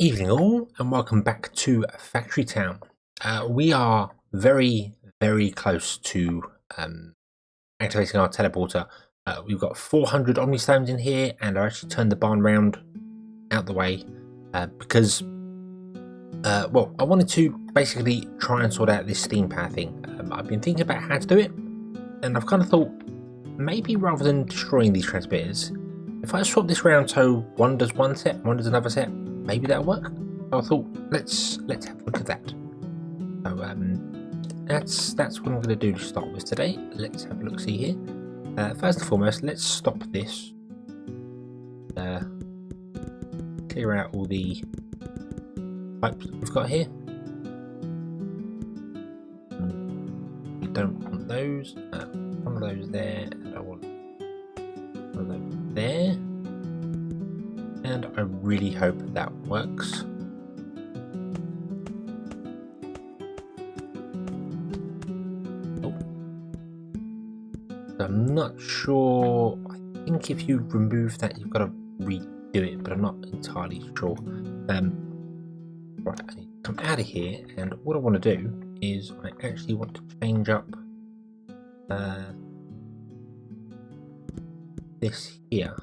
Evening all, and welcome back to Factory Town. We are very close to activating our teleporter. We've got 400 Omnistones in here, and I actually turned the barn round out the way because well, I wanted to basically try and sort out this steam power thing. I've been thinking about how to do it, and I've kind of thought maybe rather than destroying these transmitters, if I swap this round so one does one set, one does another set, maybe that'll work. So I thought let's have a look at that. So that's what I'm going to do to start with today. Let's have a look see here. First and foremost, let's stop this. Clear out all the pipes that we've got here. We don't want those. One of those there, and I want one of those there. And I really hope that works. Oh. I'm not sure. I think if you remove that, you've got to redo it, but I'm not entirely sure. Right, I need to come out of here, and what I want to do is I actually want to change up this here.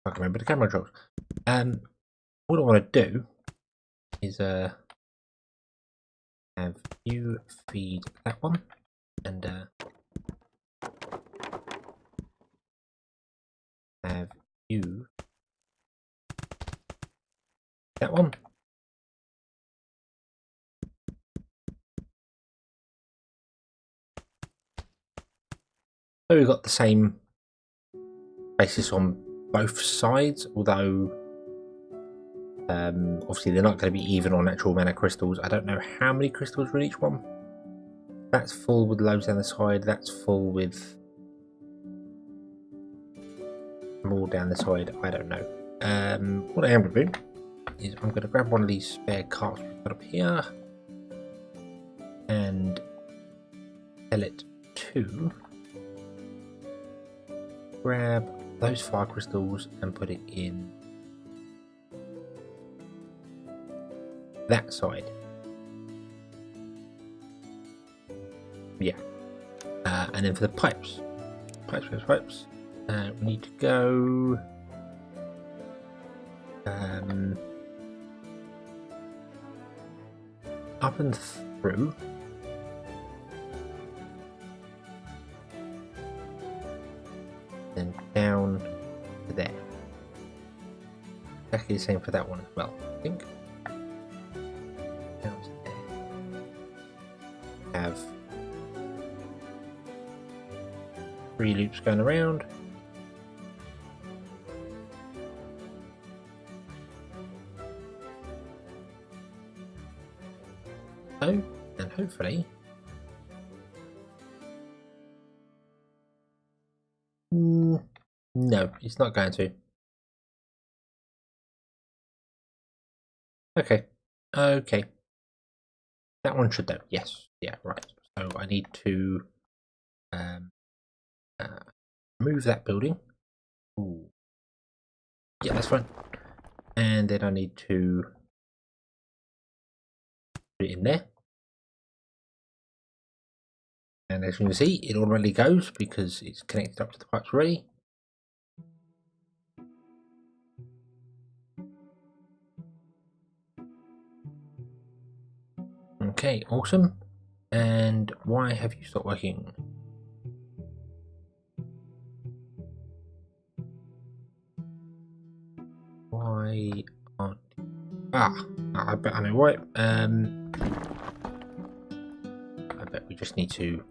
I can remember the camera drops. What I want to do is have you feed that one, and have you that one. So we've got the same basis on both sides, although obviously they're not going to be even on actual mana crystals. I don't know how many crystals are in each one. That's full with loads down the side, that's full with more down the side, I don't know. What I am going to do is I'm going to grab one of these spare carts we've got up here and tell it to grab those fire crystals and put it in that side. Yeah. And then for the pipes, we need to go up and through. Then down to there. Exactly the same for that one as well, I think. Down to there. Have 3 loops going around. So, and hopefully no, it's not going to. Okay. That one should do. Yes. Yeah, right. So I need to move that building. Ooh. Yeah, that's fine. And then I need to put it in there. And as you can see, it already goes because it's connected up to the pipes already. Okay, awesome. And why have you stopped working? Why aren't I bet I know why. I bet we just need to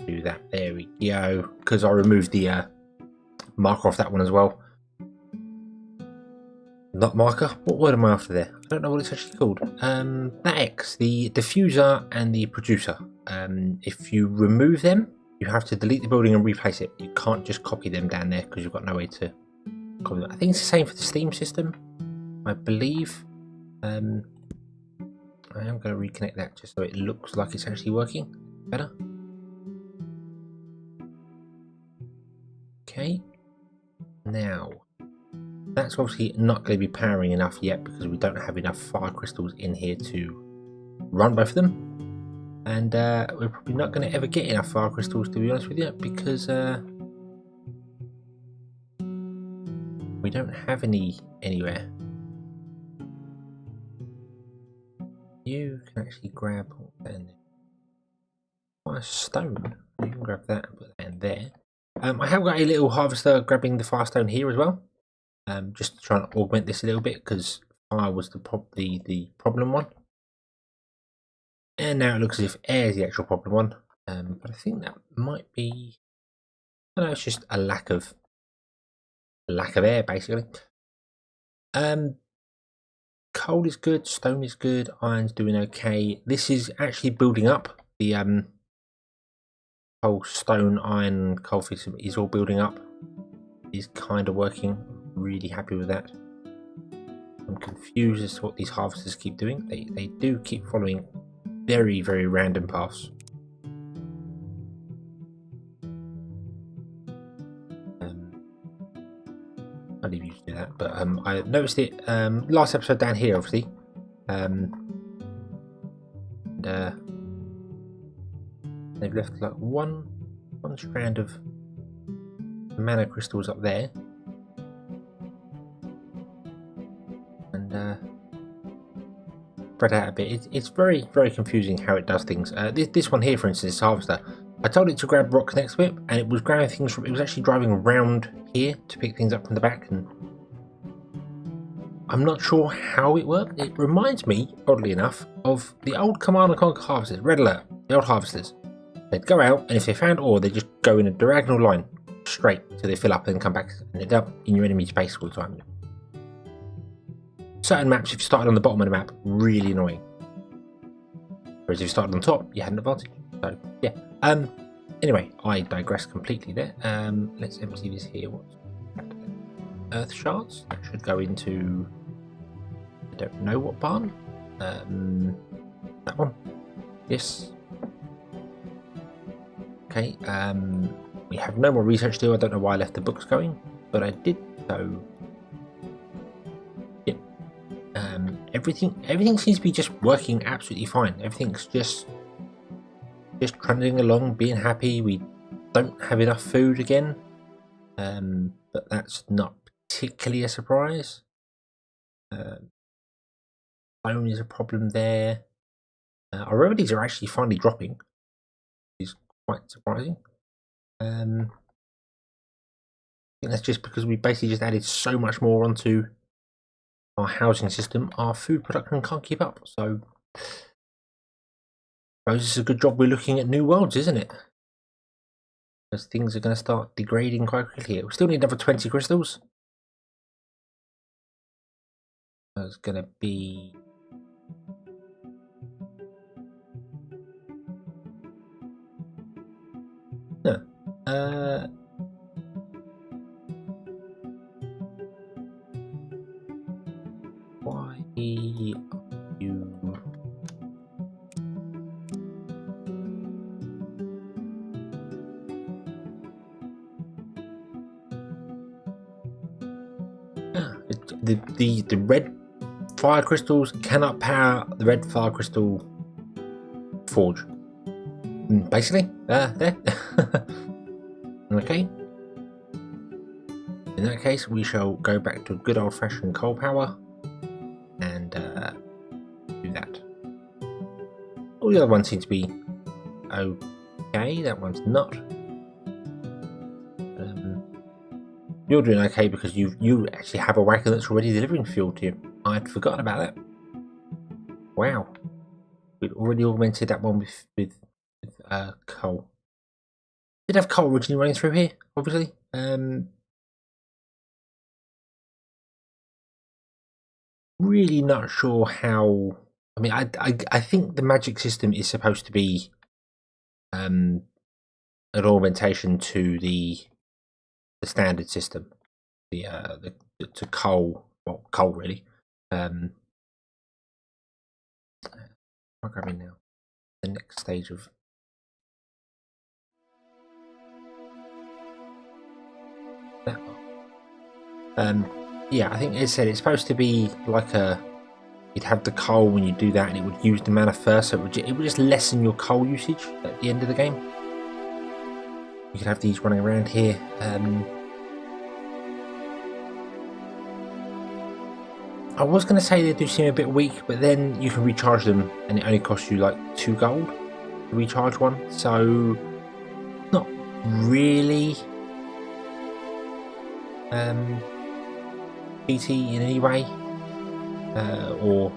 do that. There we go. Because I removed the marker off that one as well. Not marker. What word am I after there? I don't know what it's actually called. That X, the diffuser and the producer. If you remove them, you have to delete the building and replace it. You can't just copy them down there because you've got no way to copy them. I think it's the same for the steam system, I believe. I am going to reconnect that just so it looks like it's actually working better. Okay. Now, that's obviously not going to be powering enough yet because we don't have enough fire crystals in here to run both of them. And we're probably not going to ever get enough fire crystals, to be honest with you, because we don't have any anywhere. You can actually grab a stone. You can grab that and put that in there. I have got a little harvester grabbing the firestone here as well, just to try and augment this a little bit because fire was the problem one, and now it looks as if air is the actual problem one. But I think that might be, I don't know, it's just a lack of air basically. Coal is good, stone is good, iron's doing okay. This is actually building up. The whole stone, iron, coal system is all building up. Is kind of working. Really happy with that. I'm confused as to what these harvesters keep doing. They do keep following very, very random paths. I'll leave you to do that. But I noticed it last episode down here, obviously. They've left like one strand of mana crystals up there, and spread out a bit. It's very, very confusing how it does things. This one here, for instance, this harvester, I told it to grab rocks next to it, and it was grabbing things from. It was actually driving around here to pick things up from the back, and I'm not sure how it worked. It reminds me, oddly enough, of the old Command and Conquer harvesters. Red Alert, the old harvesters. They'd go out, and if they found ore, they'd just go in a diagonal line straight till they fill up and then come back and end up in your enemy's base all the time. Certain maps, if you started on the bottom of the map, really annoying. Whereas if you started on top, you had an advantage. So yeah. Anyway, I digress completely there. Let's empty this here. What's that? Earth shards? That should go into, I don't know what barn. That one. Yes. Okay, we have no more research to do. I don't know why I left the books going, but I did, so yep. Everything seems to be just working absolutely fine. Everything's just trundling along, being happy. We don't have enough food again, but that's not particularly a surprise. Bone is a problem there. Our remedies are actually finally dropping, which is quite surprising. I think that's just because we basically just added so much more onto our housing system. Our food production can't keep up, so I suppose it's a good job we're looking at new worlds, isn't it? Because things are going to start degrading quite quickly. We still need another 20 crystals. There's going to be... No. Why are you... The red fire crystals cannot power the red fire crystal forge. Basically, there. Okay. In that case, we shall go back to good old-fashioned coal power and do that. All the other ones seem to be okay. That one's not. You're doing okay because you actually have a wagon that's already delivering fuel to you. I'd forgotten about that. Wow, we'd already augmented that one with coal. Did have coal originally running through here, obviously. Really not sure how. I mean, I think the magic system is supposed to be an augmentation to the standard system, to coal. Well, coal really. I'm grabbing now the next stage of that one. yeah, I think it said it's supposed to be like a. You'd have the coal when you do that, and it would use the mana first, so it would just lessen your coal usage at the end of the game. You could have these running around here. I was going to say they do seem a bit weak, but then you can recharge them, and it only costs you like 2 gold to recharge one. So, not really GT in any way, or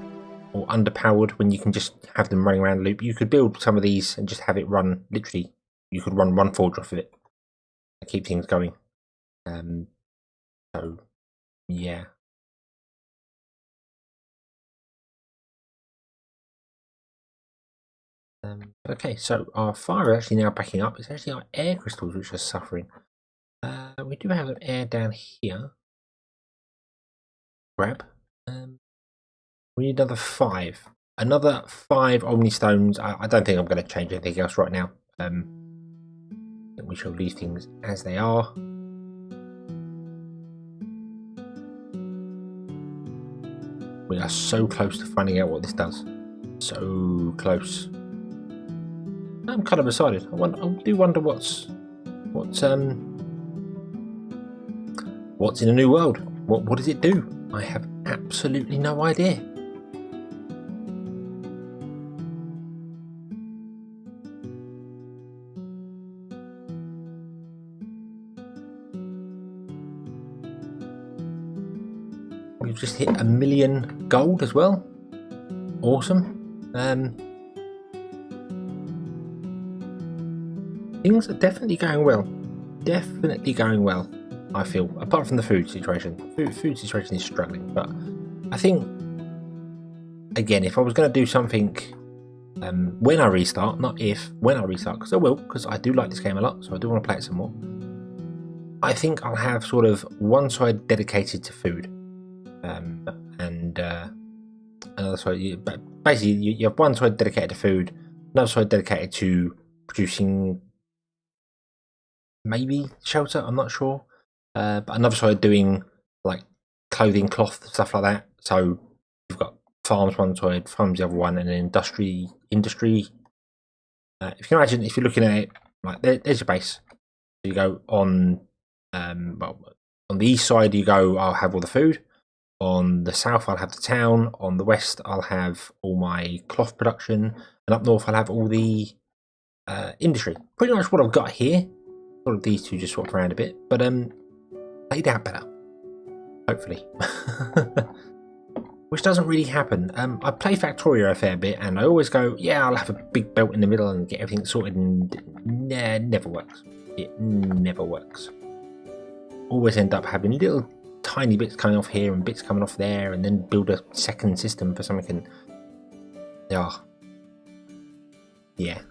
underpowered when you can just have them running around the loop. You could build some of these and just have it run. Literally, you could run one forge off of it and keep things going. So, yeah. Okay, so our fire is actually now backing up. It's actually our air crystals which are suffering. We do have an air down here. Grab. We need another 5. Another 5 Omni Stones. I don't think I'm going to change anything else right now. We shall leave things as they are. We are so close to finding out what this does. So close. I'm kind of excited. I do wonder what's in a new world. What does it do? I have absolutely no idea. We've just hit 1 million gold as well. Awesome. Things are definitely going well. Definitely going well, I feel. Apart from the food situation. Food situation is struggling, but I think, again, if I was going to do something when I restart, not if, when I restart, because I will, because I do like this game a lot, so I do want to play it some more. I think I'll have sort of one side dedicated to food, and another side. Basically, you have one side dedicated to food, another side dedicated to producing maybe shelter. I'm not sure, but another side doing like clothing, cloth, stuff like that. So you've got farms one side, farms the other one, and then industry. If you can imagine, if you're looking at it, like there's your base. You go on, well, on the east side, you go. I'll have all the food. On the south, I'll have the town. On the west, I'll have all my cloth production, and up north, I'll have all the industry. Pretty much what I've got here. Sort of these two just swap around a bit, but laid out better, hopefully. Which doesn't really happen. I play Factorio a fair bit, and I always go, yeah, I'll have a big belt in the middle and get everything sorted, and nah, never works. It never works. Always end up having little tiny bits coming off here and bits coming off there, and then build a second system for something. And yeah,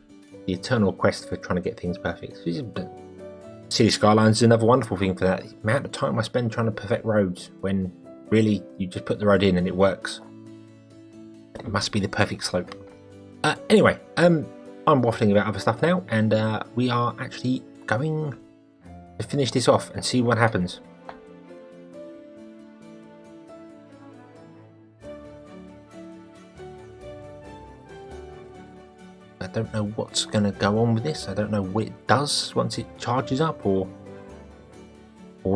the eternal quest for trying to get things perfect. City Skylines is another wonderful thing for that. The amount of time I spend trying to perfect roads when really you just put the road in and it works. It must be the perfect slope. Anyway, I'm waffling about other stuff now, and we are actually going to finish this off and see what happens. I don't know what's going to go on with this. I don't know what it does once it charges up, or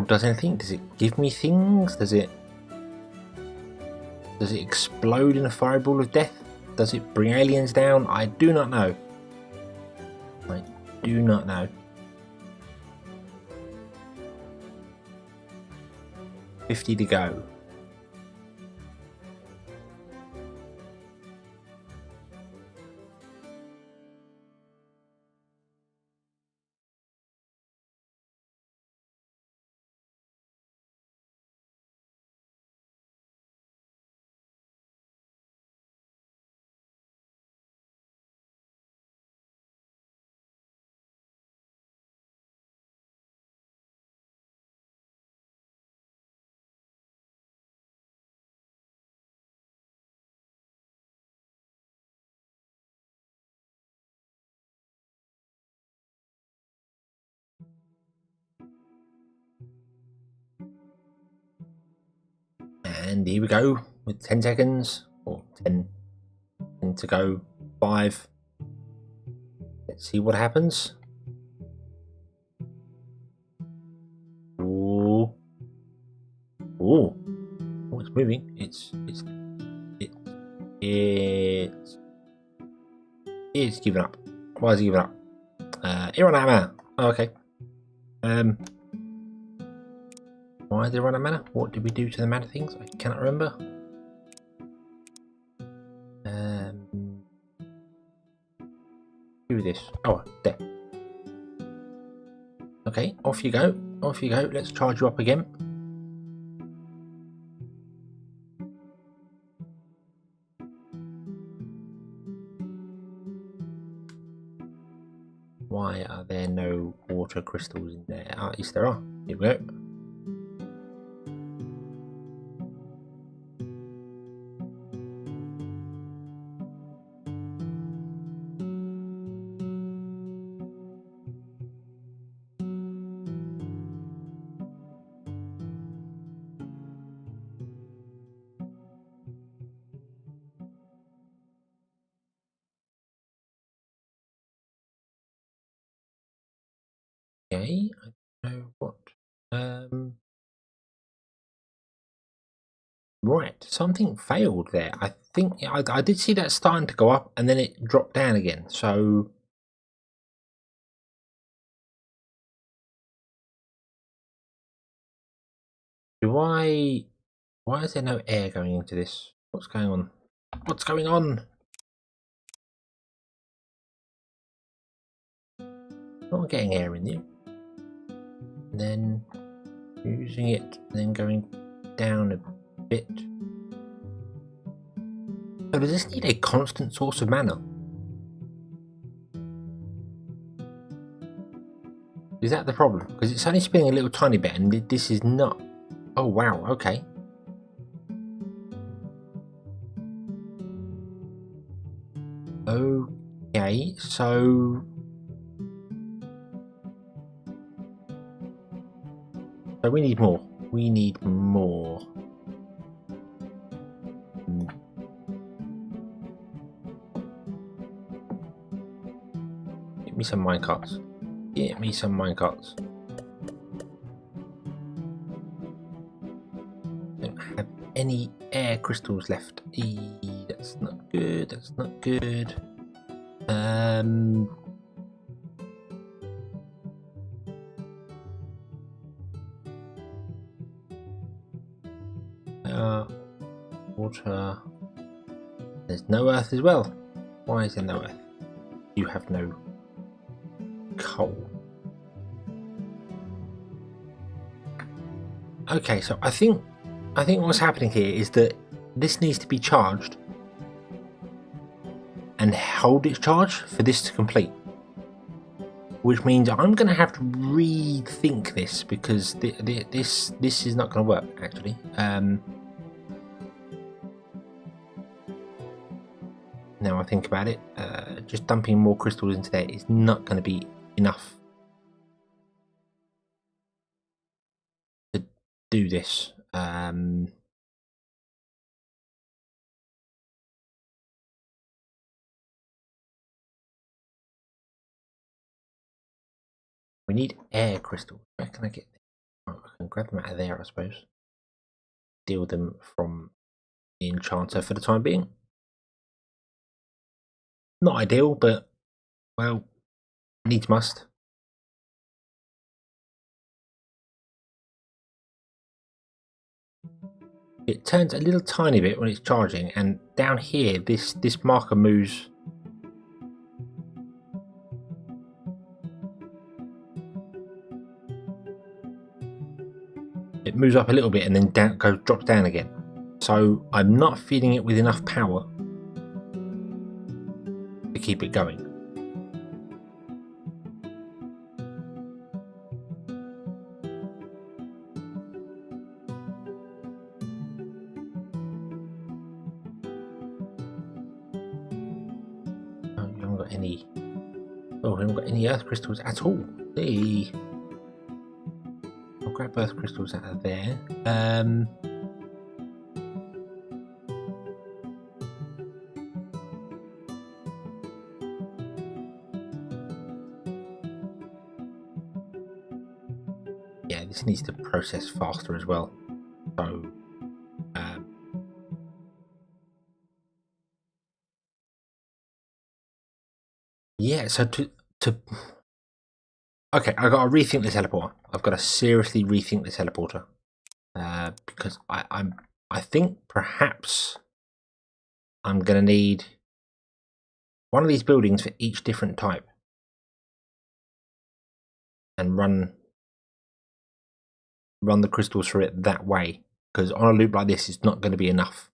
does anything. Does it give me things? Does it explode in a fireball of death? Does it bring aliens down? I do not know. I do not know. 50 to go. And here we go with 10 seconds, or 10 to go, 5. Let's see what happens. Ooh. Ooh. Oh, it's moving. It's giving up. Why is it giving up? It ran out of mana. Oh, okay. Why did it run out of mana? What did we do to the mana things? I cannot remember. Do this. Oh, there. Okay, off you go. Off you go. Let's charge you up again. Why are there no water crystals in there? Ah, yes, there are. Here we go. Okay, I don't know what. Right, something failed there. I think I did see that starting to go up and then it dropped down again. So why is there no air going into this? What's going on? What's going on? Not getting air in there. And then using it, then going down a bit. So does this need a constant source of mana? Is that the problem? Because it's only spinning a little tiny bit and this is not. Oh wow, okay. Okay, so we need more. We need more. Get me some minecarts. Get me some minecarts. Don't have any air crystals left. That's not good. That's not good. Water. There's no earth as well. Why is there no earth? You have no coal. Okay, so I think what's happening here is that this needs to be charged and hold its charge for this to complete, which means I'm going to have to rethink this because this is not going to work actually. Now I think about it, just dumping more crystals into there is not going to be enough to do this. We need air crystals. Where can I get them? Oh, I can grab them out of there, I suppose. Deal them from the enchanter for the time being. Not ideal, but well, needs must. It turns a little tiny bit when it's charging, and down here, this marker moves. It moves up a little bit and then drops down again. So I'm not feeding it with enough power to keep it going. Oh, we haven't got any. Oh, we haven't got any earth crystals at all. Hey. I'll grab earth crystals out of there. Yeah, this needs to process faster as well. So, yeah. So to okay, I got to rethink the teleporter. I've got to seriously rethink the teleporter because I think perhaps I'm gonna need one of these buildings for each different type and run the crystals through it that way, because on a loop like this it's not going to be enough,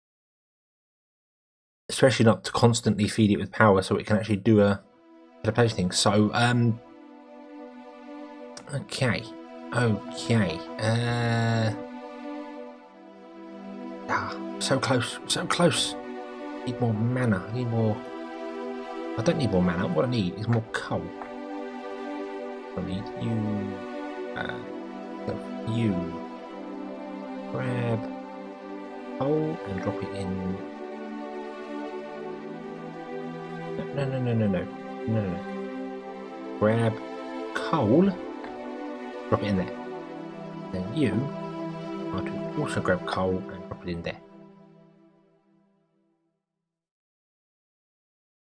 especially not to constantly feed it with power so it can actually do a teleportation thing. So okay, so close. Need more mana. I don't need more mana. What I need is more coal. I need you grab coal and drop it in. No. Grab coal, drop it in there. Then you are to also grab coal and drop it in there.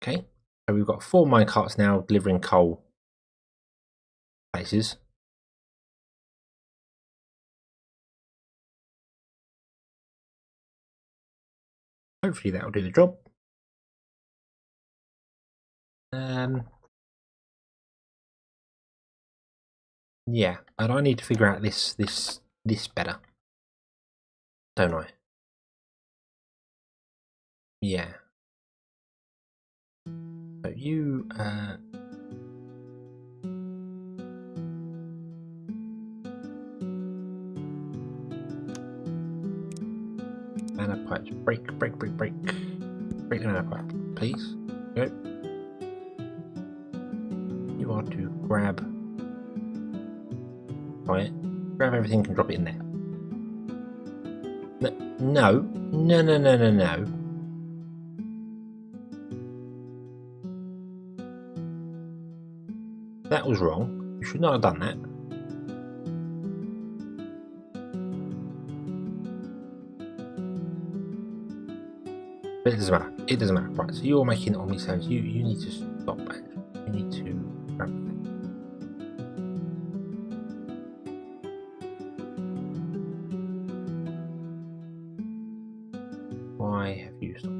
Okay, so we've got 4 minecarts now delivering coal places. Hopefully that will do the job. Yeah, and I need to figure out this better, don't I? Yeah. So you mana pipes, break the mana pipe, please. Go. You are to grab everything and drop it in there. No. That was wrong. You should not have done that. But it doesn't matter. Right, so you're making omni sounds. You need to stop. You need to grab that. Why have you stopped?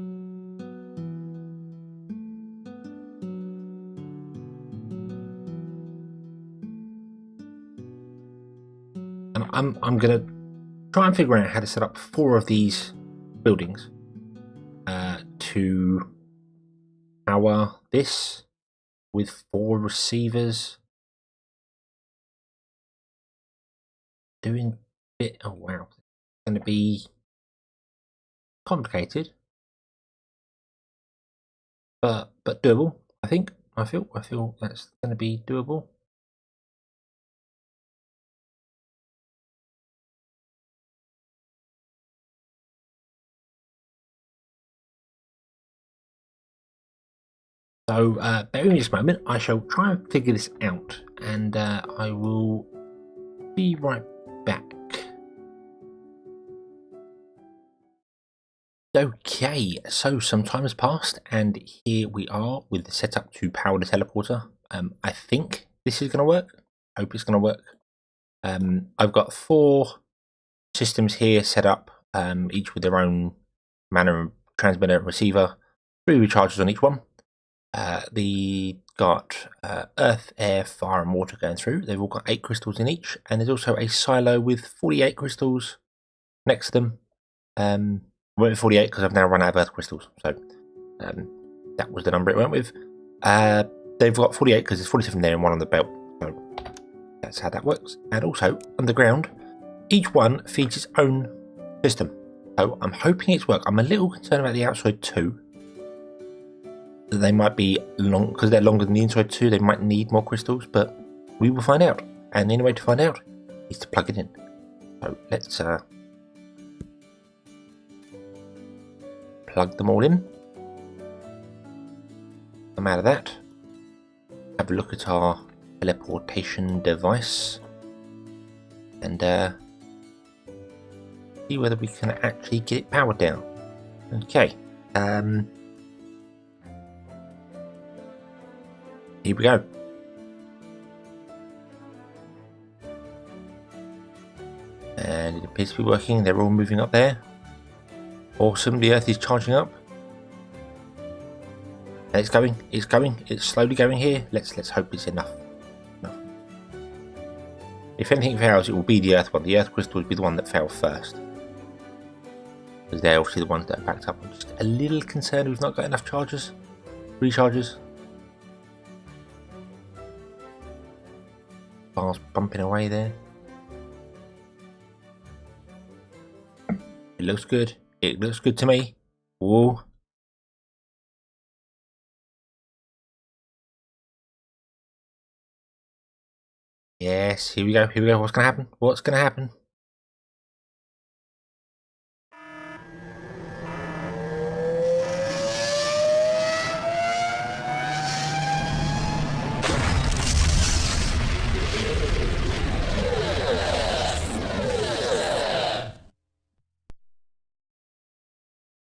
And I'm gonna try and figure out how to set up 4 of these buildings to power this with 4 receivers. Doing bit. Oh wow, it's going to be complicated, but doable. I feel that's going to be doable. So bear with me just a moment. I shall try and figure this out, and I will be right back. Okay, so some time has passed, and here we are with the setup to power the teleporter. I think this is going to work. Hope it's going to work. I've got 4 systems here set up, each with their own mana transmitter and receiver. 3 recharges on each one. They got earth, air, fire, and water going through. They've all got 8 crystals in each, and there's also a silo with 48 crystals next to them. I went with 48 because I've now run out of earth crystals, so that was the number it went with. They've got 48 because there's 47 there and 1 on the belt, so that's how that works. And also, underground, each one feeds its own system, so I'm hoping it's work. I'm a little concerned about the outside too. They might be long because they're longer than the inside too. They might need more crystals, but we will find out. And the only way to find out is to plug it in. So let's plug them all in. Come out of that. Have a look at our teleportation device. and see whether we can actually get it powered down. Okay. Here we go. And it appears to be working. They're all moving up there. Awesome. The Earth is charging up. And it's going. It's going. It's slowly going here. Let's hope it's enough. If anything fails, it will be the Earth one. The Earth crystal will be the one that fell first, because they're obviously the ones that are backed up. I'm just a little concerned we've not got enough charges, recharges. Bars bumping away there. It looks good. It looks good to me. Whoa. Yes, here we go. Here we go. What's going to happen? What's going to happen?